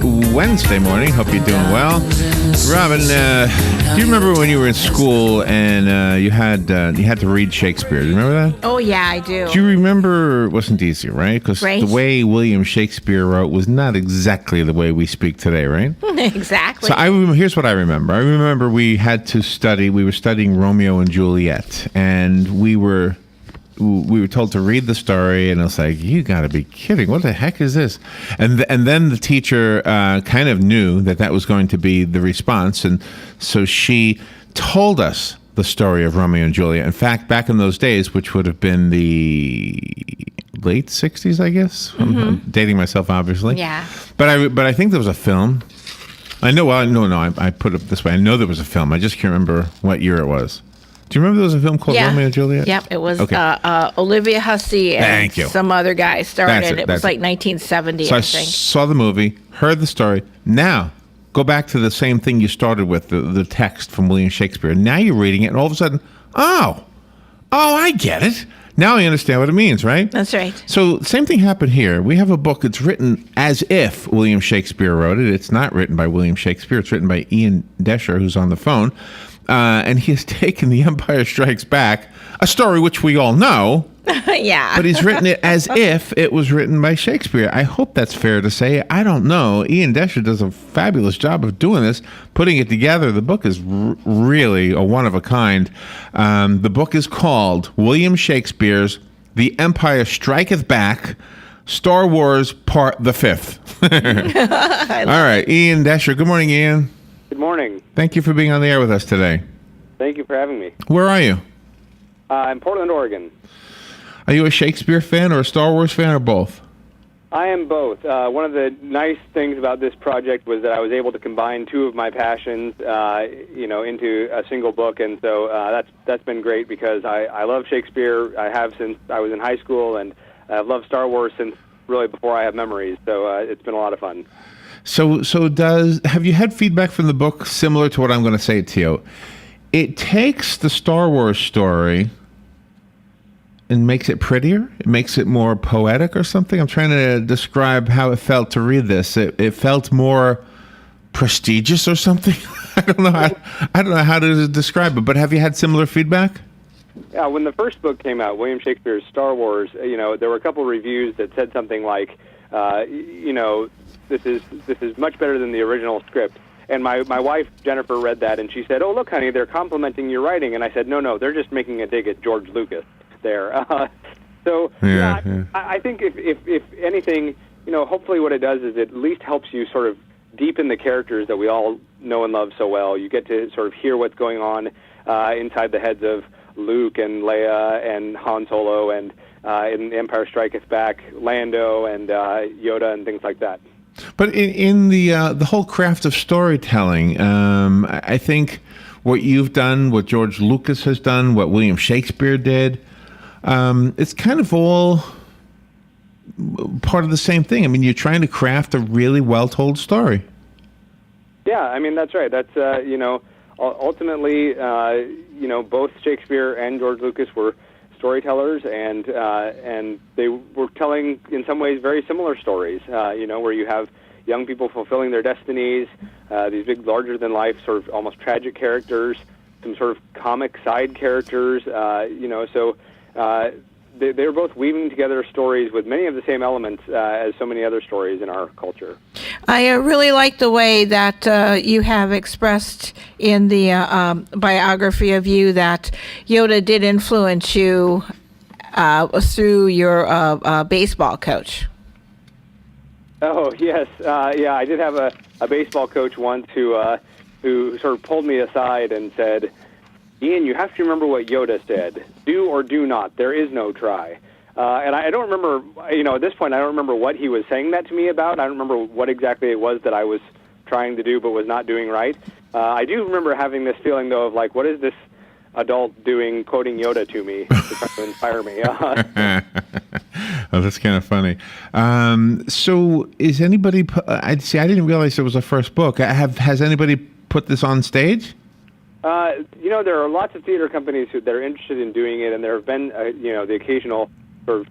Wednesday morning. Hope you're doing well. Robin, do you remember when you were in school and you had to read Shakespeare? Do you remember that? Oh, yeah, I do. Do you remember? It wasn't easy, right? Because the way William Shakespeare wrote was not exactly the way we speak today, right? Exactly. So here's what I remember. I remember we were studying Romeo and Juliet, and we were told to read the story, and I was like, you got to be kidding. What the heck is this? And then the teacher kind of knew that was going to be the response, and so she told us the story of Romeo and Juliet. In fact, back in those days, which would have been the late 60s, I guess. Mm-hmm. I'm dating myself, obviously. Yeah. But I think there was a film. I know. Well, no. I put it this way. I know there was a film. I just can't remember what year it was. Do you remember there was a film called Romeo and Juliet? Yep, it was Olivia Hussey and some other guy starred in it. It was like 1970, so I think. I saw the movie, heard the story. Now, go back to the same thing you started with, the text from William Shakespeare. Now you're reading it, and all of a sudden, oh, I get it. Now I understand what it means, right? That's right. So same thing happened here. We have a book that's written as if William Shakespeare wrote it. It's not written by William Shakespeare. It's written by Ian Doescher, who's on the phone. And he has taken The Empire Strikes Back, a story which we all know. Yeah. But he's written it as if it was written by Shakespeare. I hope that's fair to say. I don't know. Ian Doescher does a fabulous job of doing this, putting it together. The book is really a one of a kind. The book is called William Shakespeare's The Empire Striketh Back, Star Wars Part the Fifth. All right, Ian Doescher. Good morning, Ian. Good morning. Thank you for being on the air with us today. Thank you for having me. Where are you? In Portland, Oregon. Are you a Shakespeare fan or a Star Wars fan or both? I am both. One of the nice things about this project was that I was able to combine two of my passions, into a single book, and so that's been great because I love Shakespeare. I have since I was in high school, and I've loved Star Wars since really before I have memories. So it's been a lot of fun. So have you had feedback from the book similar to what I'm going to say to you? It takes the Star Wars story and makes it prettier. It makes it more poetic or something. I'm trying to describe how it felt to read this. It felt more prestigious or something. I don't know how to describe it. But have you had similar feedback? Yeah, when the first book came out, William Shakespeare's Star Wars, there were a couple reviews that said something like, this is much better than the original script. And my wife, Jennifer, read that, and she said, oh, look, honey, they're complimenting your writing. And I said, no, they're just making a dig at George Lucas there. I think if anything, hopefully what it does is it at least helps you sort of deepen the characters that we all know and love so well. You get to sort of hear what's going on inside the heads of Luke and Leia and Han Solo and in The Empire Striketh Back, Lando and Yoda and things like that. But in the whole craft of storytelling, I think what you've done, what George Lucas has done, what William Shakespeare did, it's kind of all part of the same thing. I mean, you're trying to craft a really well-told story. Yeah, I mean, that's right. That's, ultimately, both Shakespeare and George Lucas were storytellers, and they were telling, in some ways, very similar stories, where you have young people fulfilling their destinies, these big, larger-than-life, sort of almost tragic characters, some sort of comic side characters, they're both weaving together stories with many of the same elements as so many other stories in our culture. I really like the way that you have expressed in the biography of you that Yoda did influence you through your baseball coach. Oh, yes. I did have a baseball coach once who sort of pulled me aside and said, Ian, you have to remember what Yoda said. Do or do not. There is no try. And I don't remember, at this point, I don't remember what he was saying that to me about. I don't remember what exactly it was that I was trying to do but was not doing right. I do remember having this feeling, though, of like, what is this adult doing quoting Yoda to me to try to inspire me? Oh, that's kind of funny. So is anybody, I didn't realize it was a first book. Has anybody put this on stage? There are lots of theater companies that are interested in doing it, and there have been, the occasional sort of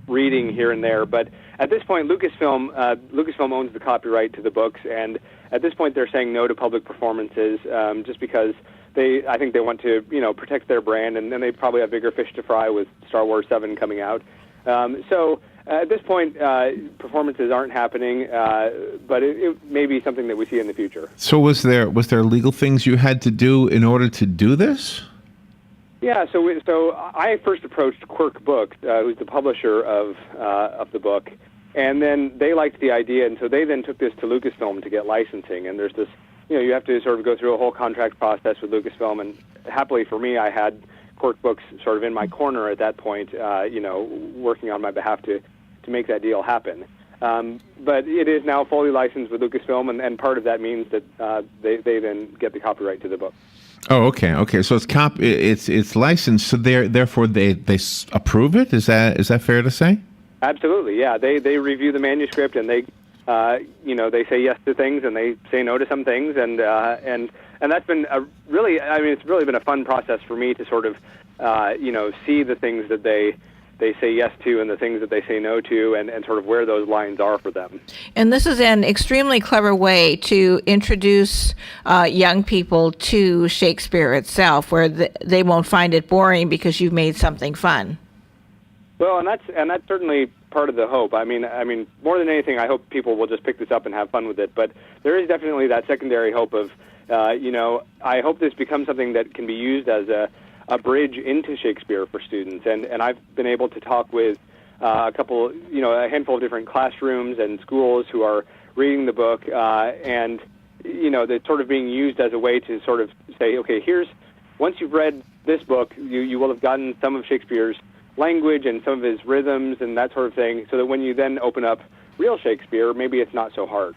reading here and there. But at this point, Lucasfilm owns the copyright to the books, and at this point, they're saying no to public performances just because I think they want to, protect their brand, and then they probably have bigger fish to fry with Star Wars 7 coming out. So at this point, performances aren't happening, but it may be something that we see in the future. So was there legal things you had to do in order to do this? Yeah, so I first approached Quirk Books, who's the publisher of the book, and then they liked the idea, and so they then took this to Lucasfilm to get licensing. And there's this, you have to sort of go through a whole contract process with Lucasfilm, and happily for me, I had Quirk Books sort of in my corner at that point, working on my behalf to make that deal happen. But it is now fully licensed with Lucasfilm, and part of that means that they then get the copyright to the book. Oh, okay. So it's licensed. So therefore they approve it. Is that fair to say? Absolutely. Yeah. They review the manuscript, and they they say yes to things and they say no to some things, and that's been it's really been a fun process for me to sort of see the things that they say yes to and the things that they say no to, and sort of where those lines are for them. And this is an extremely clever way to introduce young people to Shakespeare itself, where they won't find it boring because you've made something fun. Well, and that's certainly part of the hope. I mean, more than anything, I hope people will just pick this up and have fun with it. But there is definitely that secondary hope of, I hope this becomes something that can be used as a bridge into Shakespeare for students. And I've been able to talk with a handful of different classrooms and schools who are reading the book, and that's sort of being used as a way to sort of say, okay, once you've read this book, you will have gotten some of Shakespeare's language and some of his rhythms and that sort of thing, so that when you then open up real Shakespeare, maybe it's not so hard.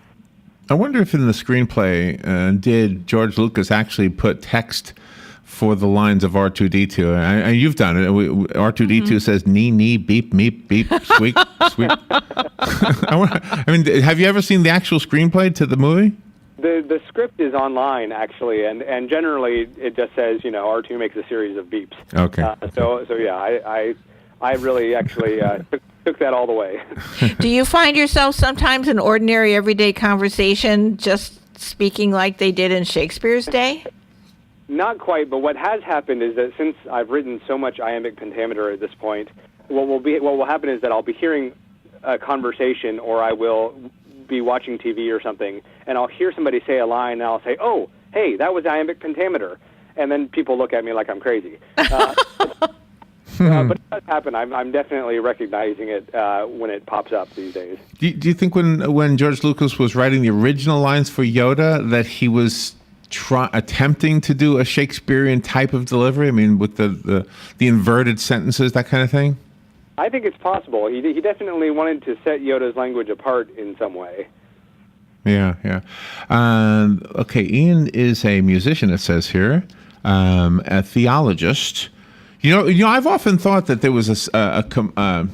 I wonder if in the screenplay, did George Lucas actually put text for the lines of R2-D2? You've done it. R2-D2 says knee, beep, meep, beep, squeak, squeak. Have you ever seen the actual screenplay to the movie? The script is online, actually, and generally it just says, R2 makes a series of beeps. Okay. So yeah, I really actually took that all the way. Do you find yourself sometimes in ordinary everyday conversation just speaking like they did in Shakespeare's day? Not quite, but what has happened is that since I've written so much iambic pentameter at this point, what will happen is that I'll be hearing a conversation, or I will be watching TV or something, and I'll hear somebody say a line, and I'll say, "Oh, hey, that was iambic pentameter," and then people look at me like I'm crazy. But it does happen. I'm definitely recognizing it when it pops up these days. Do you think when George Lucas was writing the original lines for Yoda that he was attempting to do a Shakespearean type of delivery? I mean, with the inverted sentences, that kind of thing? I think it's possible. He definitely wanted to set Yoda's language apart in some way. Yeah. Okay, Ian is a musician, it says here, a theologist. I've often thought that there was a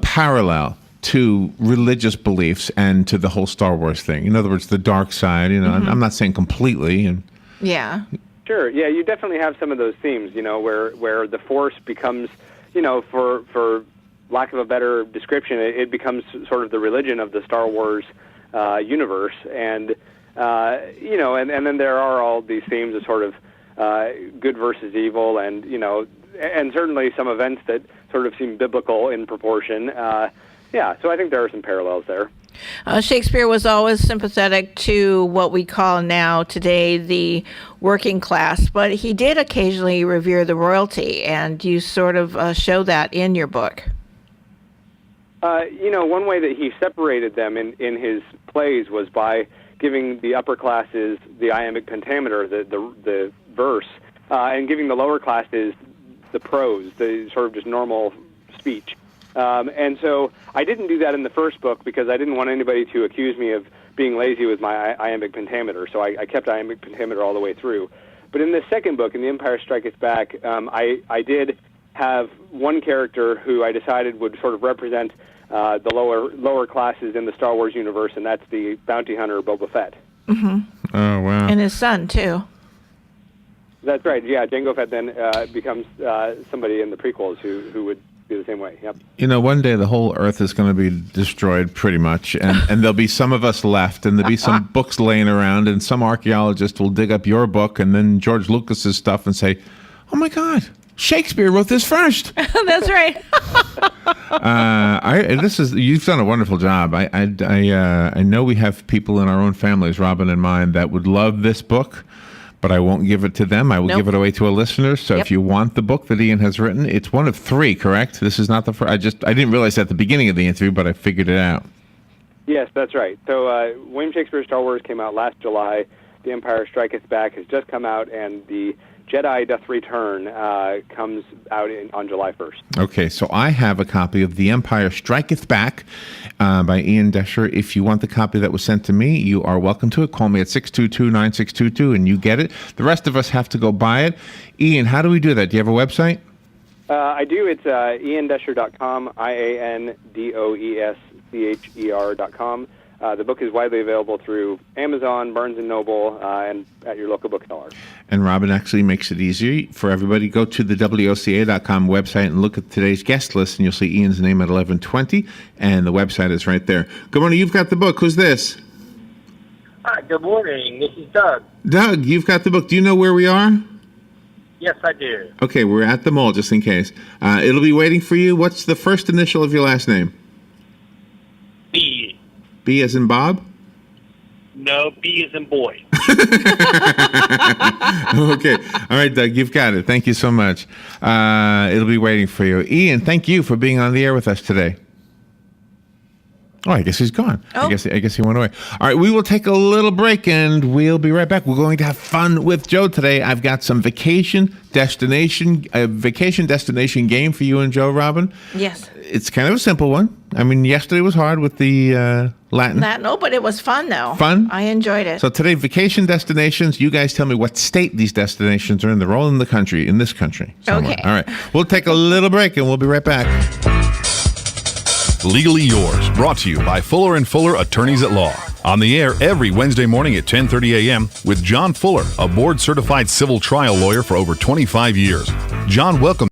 parallel to religious beliefs and to the whole Star Wars thing. In other words, the dark side. I'm not saying completely. Yeah. Sure. Yeah, you definitely have some of those themes. Where the Force becomes, for lack of a better description, it becomes sort of the religion of the Star Wars universe, and and then there are all these themes of sort of good versus evil, and and certainly some events that sort of seem biblical in proportion. So I think there are some parallels there. Shakespeare was always sympathetic to what we call now today the working class, but he did occasionally revere the royalty, and you sort of show that in your book. One way that he separated them in his plays was by giving the upper classes the iambic pentameter, the verse, and giving the lower classes the prose, the sort of just normal speech. And so I didn't do that in the first book because I didn't want anybody to accuse me of being lazy with my iambic pentameter, so I kept iambic pentameter all the way through. But in the second book, in The Empire Striketh Back, I did have one character who I decided would sort of represent the lower classes in the Star Wars universe, and that's the bounty hunter Boba Fett. Mm-hmm. Oh, wow. And his son, too. That's right. Yeah, Jango Fett then becomes somebody in the prequels who would be the same way. Yep. You know, one day the whole earth is going to be destroyed pretty much, and there'll be some of us left, and there'll be some books laying around, and some archaeologist will dig up your book and then George Lucas's stuff and say, oh my God, Shakespeare wrote this first. That's right. You've done a wonderful job. I know we have people in our own families, Robin and mine, that would love this book, but I won't give it to them. I will Nope. give it away to a listener. So Yep. if you want the book that Ian has written, it's one of 3, correct? This is not the first. I didn't realize that at the beginning of the interview, but I figured it out. Yes, that's right. So William Shakespeare's Star Wars came out last July. The Empire Striketh Back has just come out, and the Jedi Doth Return comes out on July 1st. Okay, so I have a copy of The Empire Striketh Back by Ian Doescher. If you want the copy that was sent to me, you are welcome to it. Call me at 622-9622 and you get it. The rest of us have to go buy it. Ian, how do we do that? Do you have a website? I do. It's iandescher.com, IANDOESCHER.com. The book is widely available through Amazon, Barnes & Noble, and at your local bookseller. And Robin actually makes it easier for everybody. Go to the WOCA.com website and look at today's guest list, and you'll see Ian's name at 11:20, and the website is right there. Good morning. You've got the book. Who's this? Hi, good morning. This is Doug. Doug, you've got the book. Do you know where we are? Yes, I do. Okay, we're at the mall, just in case. It'll be waiting for you. What's the first initial of your last name? B. B as in Bob? No, B as in boy. Okay. All right, Doug, you've got it. Thank you so much. It'll be waiting for you. Ian, thank you for being on the air with us today. Oh, I guess he's gone. Oh. I guess he went away. All right, we will take a little break, and we'll be right back. We're going to have fun with Joe today. I've got some vacation destination game for you and Joe, Robin. Yes. It's kind of a simple one. I mean, yesterday was hard with the Latin. No, but it was fun, though. Fun? I enjoyed it. So today, vacation destinations. You guys tell me what state these destinations are in. They're all in the country, in this country. Somewhere. Okay. All right. We'll take a little break, and we'll be right back. Legally Yours, brought to you by Fuller & Fuller Attorneys at Law. On the air every Wednesday morning at 10:30 a.m. with John Fuller, a board-certified civil trial lawyer for over 25 years. John, welcome.